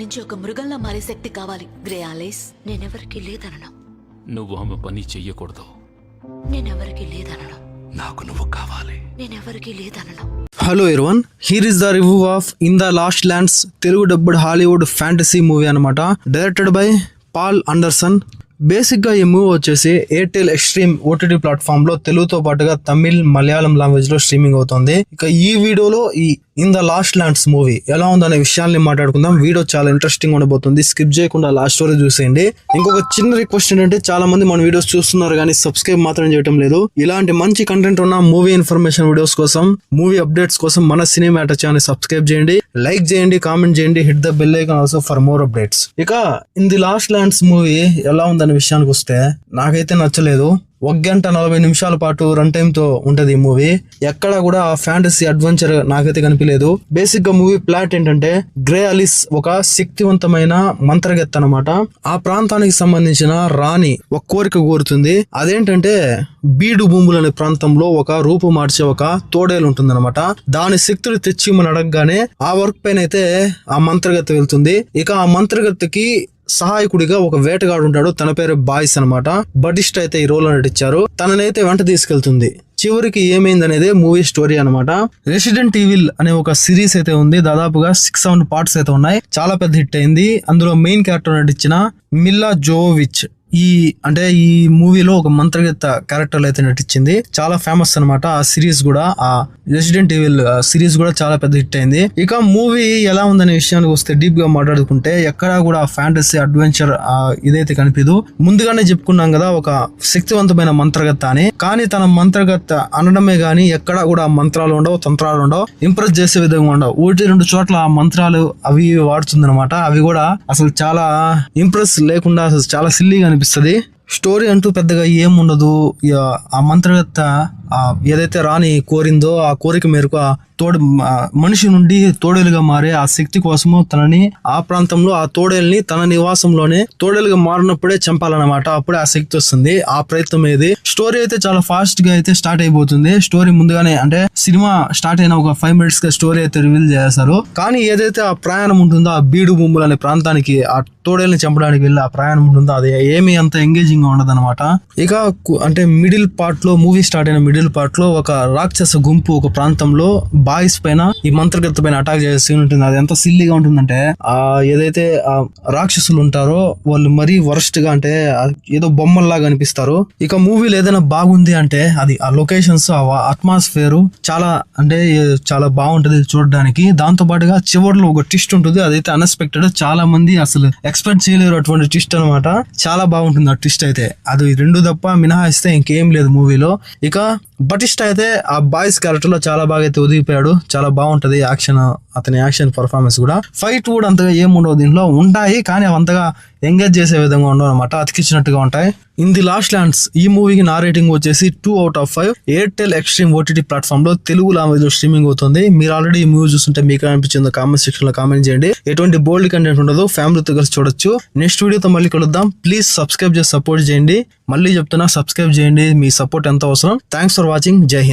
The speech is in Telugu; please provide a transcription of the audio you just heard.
నుంచి ఒక మృగంలా మారే శక్తి కావాలి గ్రేయాలేస్. నేనెవరికి లేదనను. నువ్వు ఆమె పని చెయ్యకూడదు. నేనెవరికి లేదనను. నాకు నువ్వు కావాలి. నేనెవరికి లేదనను. Hello everyone, here is the review of in the lost lands, Telugu dubbed Hollywood fantasy movie అనమాట. Directed by Paul Anderson. బేసిక్గా ఈ మూవీ వచ్చేసి ఎయిర్టెల్ ఎక్స్ట్రీమ్ ఓటీటీ ప్లాట్ఫామ్ లో తెలుగుతో పాటుగా తమిళ్, మలయాళం లాంగ్వేజ్ లో స్ట్రీమింగ్ అవుతుంది. ఇక ఈ వీడియోలో ఈ in the lost lands movie ఎలా ఉందనే విషయాల్ని మాట్లాడుకుందాం. వీడియో చాలా ఇంట్రెస్టింగ్ ఉండబోతుంది, స్కిప్ చేయకుండా లాస్ట్ వరకు చూసేయండి. ఇంకొక చిన్న రిక్వెస్ట్ ఏంటంటే, చాలా మంది మన వీడియోస్ చూస్తున్నారు కానీ సబ్స్క్రైబ్ మాత్రం చేయడం లేదు. ఇలాంటి మంచి కంటెంట్ ఉన్న మూవీ ఇన్ఫర్మేషన్ వీడియోస్ కోసం, మూవీ అప్డేట్స్ కోసం మన సినిమాటా ఛానల్ సబ్స్క్రైబ్ చేయండి, లైక్ చేయండి, కామెంట్ చేయండి, hit the bell icon also for more updates. ఇక in the lost lands movie ఎలా ఉందనే విషయానికి వస్తే, నాకైతే నచ్చలేదు. 1 గంట 40 నిమిషాల పాటు రన్ టైమ్ తో ఉంటది ఈ మూవీ. ఎక్కడ కూడా ఫ్యాంటసీ అడ్వెంచర్ నాకైతే కనిపించలేదు. బేసిక్ గా మూవీ ప్లాట్ ఏంటంటే, గ్రే అలిస్ ఒక శక్తివంతమైన మంత్రగత్తె అనమాట. ఆ ప్రాంతానికి సంబంధించిన రాణి ఒక కోరిక కోరుతుంది. అదేంటంటే, బీడు భూములు అనే ప్రాంతంలో ఒక రూపు మార్చే ఒక తోడేలు ఉంటుందన్నమాట. దాని శక్తులు తెచ్చిమని అడగగానే ఆ వర్క్ పైన అయితే ఆ మంత్రగత్తె వెళ్తుంది. ఇక ఆ మంత్రగత్తెకి సహాయకుడిగా ఒక వేటగాడు ఉంటాడు, తన పేరు బాయ్స్ అనమాట. బటిస్ట్ అయితే ఈ రోల్ నటించారు. తననైతే వెంట తీసుకెళ్తుంది. చివరికి ఏమైంది అనేది మూవీ స్టోరీ అనమాట. రెసిడెంట్ ఈవిల్ అనే ఒక సిరీస్ అయితే ఉంది, దాదాపుగా 6-7 పార్ట్స్ అయితే ఉన్నాయి. చాలా పెద్ద హిట్ అయింది. అందులో మెయిన్ క్యారెక్టర్ నటించిన మిల్లా జోవోవిచ్ ఈ మూవీలో ఒక మంత్రగత్తె క్యారెక్టర్ అయితే నటించింది. చాలా ఫేమస్ అనమాట ఆ సిరీస్ కూడా. ఆ రెసిడెంట్ ఈవిల్ సిరీస్ కూడా చాలా పెద్ద హిట్ అయింది. ఇక మూవీ ఎలా ఉందనే విషయానికి వస్తే, డీప్ గా మాట్లాడుకుంటే ఎక్కడా కూడా ఫ్యాంటసీ అడ్వెంచర్ ఇదైతే కనిపించదు. ముందుగానే చెప్పుకున్నాం కదా, ఒక శక్తివంతమైన మంత్రగత్తె అని. కానీ తన మంత్రగత్తె అనడమే గానీ ఎక్కడా కూడా మంత్రాలు ఉండవు, తంత్రాలు ఉండవు, ఇంప్రెస్ చేసే విధంగా ఉండవు. 1-2 చోట్ల ఆ మంత్రాలు అవి వాడుతుంది అనమాట. అవి కూడా అసలు చాలా ఇంప్రెస్ లేకుండా అసలు చాలా సిల్లీగా అనిపిస్తుంది. స్టోరీ అంటూ పెద్దగా ఏముండదు. ఆ మంత్రగత్తె ఏదైతే రాణి కోరిందో ఆ కోరిక మేరకు ఆ మనిషి నుండి తోడేలుగా మారే ఆ శక్తి కోసము తనని ఆ ప్రాంతంలో ఆ తోడేల్ని తన నివాసంలోనే తోడేలుగా మారినప్పుడే చంపాలన్నమాట. అప్పుడే ఆ శక్తి వస్తుంది. ఆ ప్రయత్నం ఏది. స్టోరీ అయితే చాలా ఫాస్ట్ గా అయితే స్టార్ట్ అయిపోతుంది. స్టోరీ ముందుగానే అంటే సినిమా స్టార్ట్ అయిన ఒక 5 minutes గా స్టోరీ అయితే రివీల్ చేస్తారు. కానీ ఏదైతే ఆ ప్రయాణం ఉంటుందో, ఆ బీడు భూములు అనే ప్రాంతానికి ఆ తోడేల్ని చంపడానికి వెళ్ళి ఆ ప్రయాణం ఉంటుందో, అది ఏమీ అంత ఎంగేజింగ్ గా ఉండదు అనమాట. ఇక అంటే మిడిల్ పార్ట్ లో, మూవీ స్టార్ట్ అయిన మిడిల్ పార్ట్ లో ఒక రాక్షస గుంపు ఒక ప్రాంతంలో బాయ్స్ పైన, ఈ మంత్రగత్తె పైన అటాక్ చేసే సీన్ ఉంటుంది. అది ఎంత సిల్లీగా ఉంటుందంటే, ఏదైతే ఆ రాక్షసులు ఉంటారో వాళ్ళు మరీ వరస్ట్ గా, అంటే ఏదో బొమ్మల్లాగా అనిపిస్తారు. ఇక మూవీలో ఏదైనా బాగుంది అంటే అది ఆ లొకేషన్స్, ఆ అట్మాస్ఫియర్ చాలా బాగుంటది చూడడానికి. దాంతో పాటుగా చివరిలో ఒక ట్విస్ట్ ఉంటుంది, అదైతే అన్ఎక్స్పెక్టెడ్. చాలా మంది అసలు ఎక్స్పెక్ట్ చేయలేరు అటువంటి ట్విస్ట్ అనమాట. చాలా బాగుంటుంది ఆ ట్విస్ట్ అయితే. అది 2 తప్ప మినహాయిస్తే ఇంకేం లేదు మూవీలో. ఇక బటిస్ట్ అయితే ఆ బాయ్స్ క్యారెక్టర్ లో చాలా బాగా అయితే ఒదిగిపోయాడు. చాలా బాగుంటది యాక్షన్, అతని యాక్షన్ పర్ఫార్మెన్స్ కూడా. ఫైట్ కూడా అంతగా ఏముండవు దీంట్లో, ఉంటాయి కానీ అవి అంతగా ఎంగేజ్ చేసే విధంగా ఉండవు అనమాట, అతికిచ్చినట్టుగా ఉంటాయి. ఇన్ ది లాస్ట్ ల్యాండ్స్ ఈ మూవీకి నా రేటింగ్ వచ్చేసి 2/5. ఎయిర్టెల్ ఎక్స్ట్రీమ్ ఓటీటీ ప్లాట్ఫామ్ లో తెలుగు లాంగ్వేజ్ లో స్ట్రీమింగ్ అవుతుంది. మీరు ఆల్రెడీ ఈ మూవీ చూస్తుంటే మీకు అనిపించిందో కామెంట్ సెక్షన్ లో కామెంట్ చేయండి. ఎటువంటి బోల్డ్ కంటెంట్ ఉండదు, ఫ్యామిలీతో కలిసి చూడొచ్చు. నెక్స్ట్ వీడియోతో మళ్ళీ కలుద్దాం. ప్లీజ్ సబ్స్క్రైబ్ చేసి సపోర్ట్ చేయండి. మళ్ళీ చెప్తున్నా, సబ్స్క్రైబ్ చేయండి. మీ సపోర్ట్ ఎంత అవసరం. Thanks for watching. జై హింద్.